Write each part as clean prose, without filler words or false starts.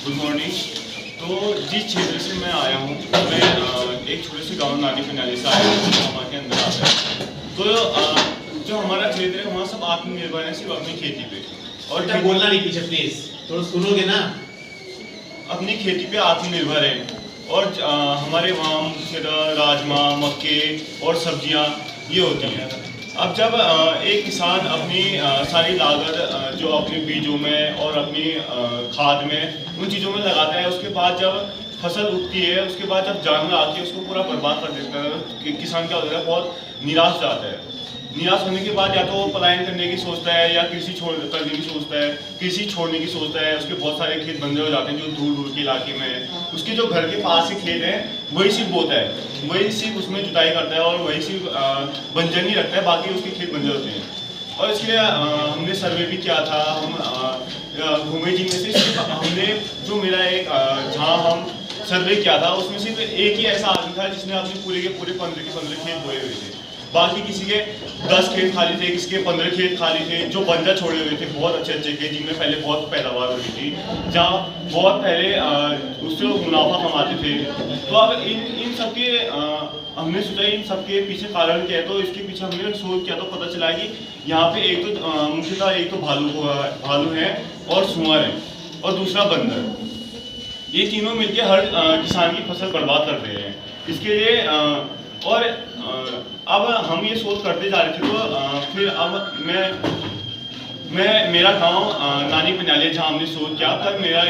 Good morning. तो जिस क्षेत्र से मैं आया हूँ, मैं एक छोटे से गांव नानी पनाली से आया हूँ, हमारे अंदर आता है। तो जो हमारा क्षेत्र है वहाँ सब आत्मनिर्भर है, सिर्फ अपनी खेती पे। और क्या बोलना नहीं पीछे प्लीज, थोड़ा सुनोगे ना। अपनी खेती पे आत्मनिर्भर है। और हमारे वहाँ मुख्यतः राजमा, मक्के और सब्जियाँ ये होती हैं। अब जब एक किसान अपनी सारी लागत जो अपने बीजों में और अपनी खाद में उन चीज़ों में लगाता है, उसके बाद जब फसल उगती है, उसके बाद जब जानवर आके उसको पूरा बर्बाद कर देता है, किसान क्या होता है, बहुत निराश हो जाता है। निराश होने के बाद या तो वो पलायन करने की सोचता है या कृषि करने की सोचता है, कृषि छोड़ने की सोचता है। उसके बहुत सारे खेत बंजर हो जाते हैं जो दूर दूर के इलाके में है। उसके जो घर के पास के खेत हैं वही सिर्फ बोता है, वही सिर्फ उसमें जुताई करता है और वही सिर्फ बंजर नहीं रखता है, बाकी उसके खेत बंजर होते हैं। और इसके लिए हमने सर्वे भी किया था। हम घूमे जी में से सिर्फ हमने जो मेरा एक जहाँ हम सर्वे किया था उसमें सिर्फ एक ही ऐसा आदमी था जिसने अपने पूरे के पूरे 15 के 15 खेत बोए हुए थे। बाकी किसी के 10 खेत खाली थे, किसी के 15 खेत खाली थे, जो बंजर छोड़े हुए थे, बहुत अच्छे अच्छे खेत जिनमें पहले बहुत पैदावार होती थी, जहाँ बहुत पहले उससे मुनाफा कमाते थे। तो अब इन सबके हमने सोचा इन सबके पीछे कारण क्या है। तो इसके पीछे हमने सोच किया तो पता चला कि यहाँ पे एक तो मुख्यतः एक तो भालू है और सुअर है और दूसरा बंदर। ये तीनों मिलके हर किसान की फसल बर्बाद कर रहे हैं। इसके लिए और अब हम ये सोच करते जा रहे थे। तो फिर अब मेरा गांव नानी पनाली, जहाँ हमने सोच किया तब मेरा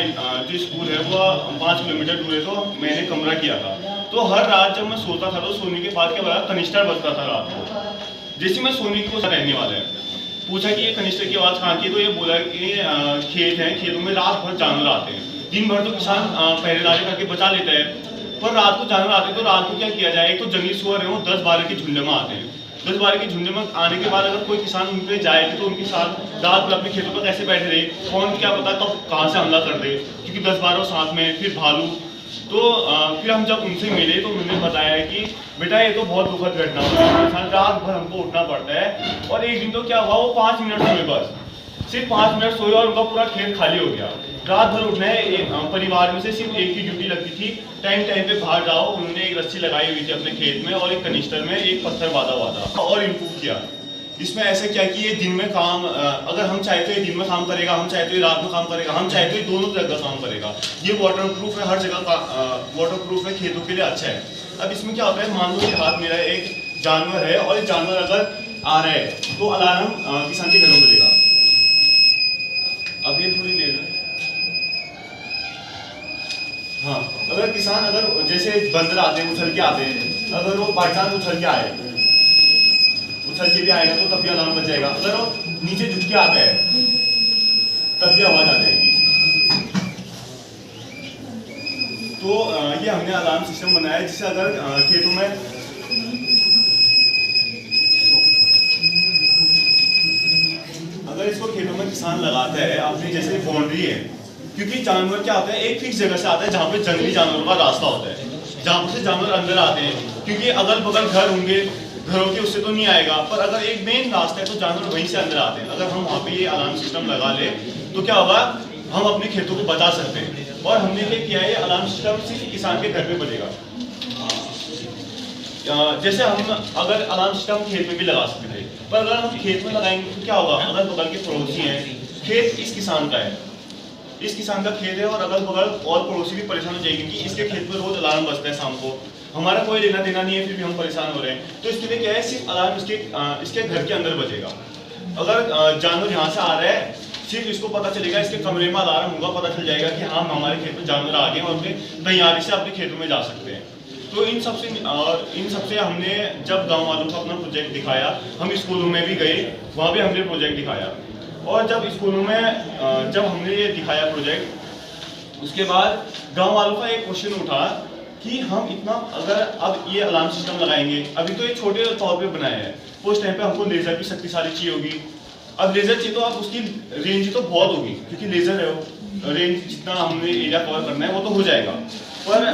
जो स्कूल है वो 5 किलोमीटर दूर है। तो मैंने कमरा किया था। तो हर रात जब मैं सोता था तो सोने के बाद क्या बड़ा कनिस्टर बजता था रात को। जैसे मैं सोने की कोशिश रहने वाला है, पूछा कि ये कनिस्टर की आवाज़ कहाँ की, तो ये बोला कि खेत है, खेतों में रात भर जानवर आते हैं। दिन भर तो किसान पहरेदारी करके बचा लेता है, पर रात को जानवर आते हैं। तो रात को क्या किया जाए, एक तो जंगली सुअर है वो 10-12 के झुंड में आते हैं। 10-12 के झुंड में आने के बाद अगर कोई किसान उन पर जाए तो उनके साथ रात भर अपने खेतों पर कैसे बैठे रहे, कौन क्या पता कब कहाँ से हमला कर दे, क्योंकि 10-12 साथ में, फिर भालू। तो फिर हम जब उनसे मिले तो उन्होंने बताया कि बेटा ये तो बहुत दुखद घटना हुई, इंसान रात भर हमको उठना पड़ता है। और एक दिन तो क्या हुआ, वो 5 मिनट सोए, बस सिर्फ 5 मिनट सोए और उनका पूरा खेत खाली हो गया। रात भर उठना है। परिवार में से सिर्फ एक ही ड्यूटी लगती थी, टाइम टाइम पे बाहर जाओ। उन्होंने एक रस्सी लगाई हुई थी अपने खेत में और एक कनिस्टर में एक पत्थर बांधा हुआ था और इम्प्रूव किया। इसमें ऐसा क्या कि ये दिन में काम, अगर हम चाहे तो ये दिन में काम करेगा, हम चाहे तो ये रात में काम करेगा, हम चाहे तो ये दोनों जगह काम करेगा। ये वाटर प्रूफ है, हर जगह का वाटर प्रूफ है, खेतों के लिए अच्छा है। अब इसमें क्या होता है, मान लो कि हाथ मेरा एक जानवर है और ये जानवर अगर आ रहा है तो अलार्म किसान के घर में बजेगा। अब ये थोड़ी ले लो। हाँ, अगर किसान अगर जैसे बंदर आते हैं उछल के आते हैं, अगर वो बाई चांस उछल के आए, उछल के भी आएगा तो तब भी अलार्म बज जाएगा। अगर वो नीचे झुक के आता है तब भी आवाज आ जाएगी। तो ये हमने अलार्म सिस्टम बनाया जिससे अगर खेतों में इसको खेतों में किसान लगाता है अपनी जैसे बाउंड्री है, क्योंकि जानवर क्या होता है एक फिक्स जगह से आता है जहाँ पे जंगली जानवरों का रास्ता होता है, जहाँ से जानवर अंदर आते हैं। क्योंकि अगल बगल घर होंगे, घरों के उससे तो नहीं आएगा, पर अगर एक मेन रास्ता है तो जानवर वहीं से अंदर आते हैं। अगर हम वहाँ पे ये अलार्म सिस्टम लगा ले तो क्या होगा, हम अपने खेतों को बचा सकते हैं। और हमने क्या किया है, अलार्म सिस्टम सिर्फ किसान के घर में बजेगा। जैसे हम अगर अलार्म सिस्टम खेत में भी लगा सकते थे, पर अगर हम खेत में लगाएंगे तो क्या होगा, अगल बगल के पड़ोसी हैं, खेत इस किसान का है, इस किसान का खेत है और अगल बगल और पड़ोसी भी परेशान हो जाएंगे कि इसके खेत में रोज अलार्म बजता है शाम को, हमारा कोई लेना देना नहीं है, फिर भी हम परेशान हो रहे हैं। तो इसके लिए क्या है, सिर्फ अलार्म इसके घर के अंदर बजेगा। अगर जानवर यहाँ से आ रहा है, सिर्फ इसको पता चलेगा, इसके कमरे में अलार्म होगा, पता चल जाएगा कि हाँ हमारे खेत में जानवर आ गए और तैयारी से अपने खेतों में जा सकते हैं। तो इन सबसे हमने जब गांव वालों को अपना प्रोजेक्ट दिखाया, हम स्कूलों में भी गए, वहाँ भी हमने प्रोजेक्ट दिखाया। और जब स्कूलों में जब हमने ये दिखाया प्रोजेक्ट, उसके बाद गांव वालों का एक क्वेश्चन उठा कि हम इतना अगर अब ये अलार्म सिस्टम लगाएंगे, अभी तो ये छोटे तौर पे बनाया है, उस टाइम पे हमको लेजर की शक्तिशाली चाहिए होगी। अब लेजर चाहिए तो अब उसकी रेंज तो बहुत होगी, क्योंकि लेजर है वो, रेंज जितना हमने एरिया कवर करना है वो तो हो जाएगा, पर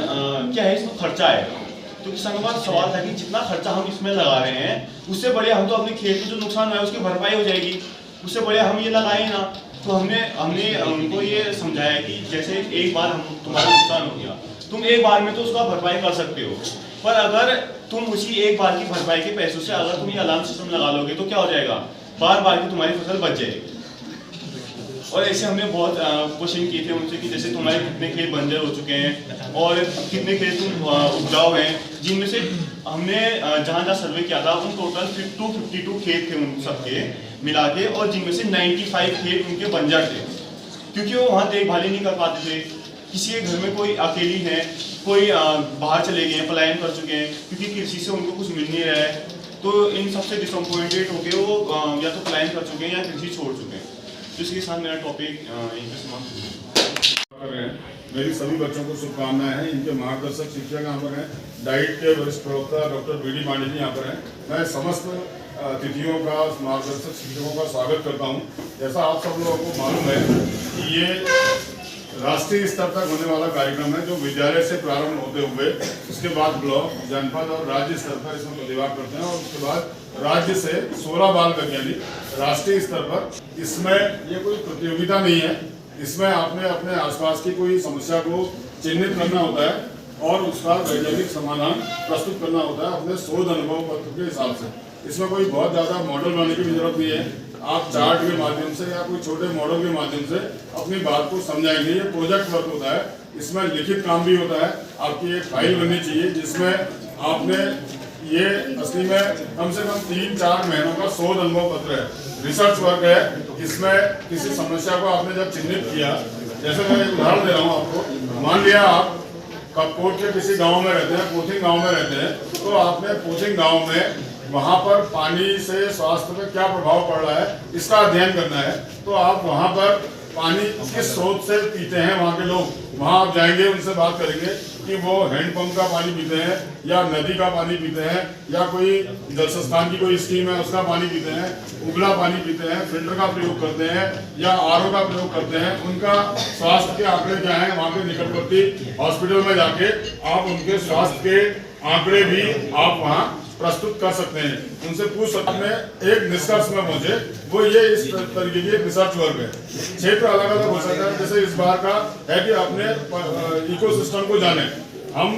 क्या है इसमें खर्चा आएगा। तो किसानों का सवाल था कि जितना खर्चा हम इसमें लगा रहे हैं उससे बढ़िया हम तो अपने खेत में जो नुकसान हुआ है उसकी भरपाई हो जाएगी, उससे बढ़िया हम ये लगाए ना। तो हमने हमने उनको ये समझाया कि जैसे एक बार तुम्हारा नुकसान हो गया, तुम एक बार में तो उसका भरपाई कर सकते हो, पर अगर तुम उसी एक बार की भरपाई के पैसों से अगर तुम ये अलार्म सिस्टम लगा लोगे तो क्या हो जाएगा, बार बार की तुम्हारी फसल बच जाएगी। और ऐसे हमने बहुत क्वेश्चन किए थे उनसे कि जैसे तुम्हारे कितने खेत बंजर हो चुके हैं और कितने खेत तुम उपजाऊ हैं, जिनमें से हमने जहाँ जहाँ सर्वे किया था उन टोटल 252 खेत थे उन सबके मिला के, और जिनमें से 95 खेत उनके बंजर थे, क्योंकि वो वहाँ देखभाल ही नहीं कर पाते थे। किसी के घर में कोई अकेली है, कोई बाहर चले गए हैं, पलायन कर चुके हैं, क्योंकि कृषि से उनको कुछ मिल नहीं रहा है, तो इन सबसे डिसअपॉइंटेड होकर वो या तो पलायन कर चुके हैं या कृषि छोड़ चुके हैं। तो इसके साथ मेरा टॉपिक यहीं पे समाप्त कर रहे हैं। मेरी सभी बच्चों को शुभकामनाएं हैं। इनके मार्गदर्शक शिक्षक यहाँ पर हैं, डाइट के वरिष्ठ प्रवक्ता डॉक्टर बीडी पांडे जी यहाँ पर हैं। मैं समस्त अतिथियों का, मार्गदर्शक शिक्षकों का स्वागत करता हूँ। जैसा आप सब लोगों को मालूम है कि ये राष्ट्रीय स्तर तक होने वाला कार्यक्रम है, जो विद्यालय से प्रारंभ होते हुए उसके बाद ब्लॉक, जनपद और राज्य स्तर पर इसमें प्रतिभाग करते हैं, और उसके बाद राज्य से 16 बाल वैज्ञानिक राष्ट्रीय स्तर पर। इसमें ये कोई प्रतियोगिता नहीं है, इसमें आपने अपने आसपास की कोई समस्या को चिन्हित करना होता है और उसका वैज्ञानिक समाधान प्रस्तुत करना होता है अपने शोध अनुभव पत्र के हिसाब से। इसमें कोई बहुत ज़्यादा मॉडल बनाने की भी जरूरत नहीं है। आप चार्ट के माध्यम से या कोई छोटे मॉडल के माध्यम से अपनी बात को समझाएंगे। ये प्रोजेक्ट वर्क होता है, इसमें लिखित काम भी होता है। आपकी एक फाइल बननी चाहिए जिसमें आपने ये असली में कम से कम 3-4 महीनों का शोध अनुभव पत्र है, रिसर्च वर्क है। इसमें किसी समस्या को आपने जब चिन्हित किया, जैसे मैं एक उदाहरण दे रहा हूँ आपको, मान लिया आप कपकोट के किसी गांव में रहते हैं, पोथिंग गांव में रहते हैं, तो आपने पोथिंग गांव में वहां पर पानी से स्वास्थ्य पर क्या प्रभाव पड़ रहा है इसका अध्ययन करना है। तो आप वहां पर पानी किस स्रोत से पीते हैं वहाँ के लोग, वहाँ आप जाएंगे, उनसे बात करेंगे कि वो हैंडपंप का पानी पीते हैं या नदी का पानी पीते हैं या कोई जल संस्थान की कोई स्कीम है उसका पानी पीते हैं, उबला पानी पीते हैं, फिल्टर का प्रयोग करते हैं या आरओ का प्रयोग करते हैं। उनका स्वास्थ्य के आंकड़े क्या हैं, वहाँ के निकटवर्ती हॉस्पिटल में जाके आप उनके स्वास्थ्य के आंकड़े भी आप वहाँ प्रस्तुत कर सकते हैं, उनसे पूछ सकते हैं। एक निष्कर्ष में पहुंचे, वो ये इस तरीके की एक रिसर्च वर्क है। क्षेत्र अलग अलग हो सकता है, जैसे इस बार का है कि अपने इकोसिस्टम को जाने। हम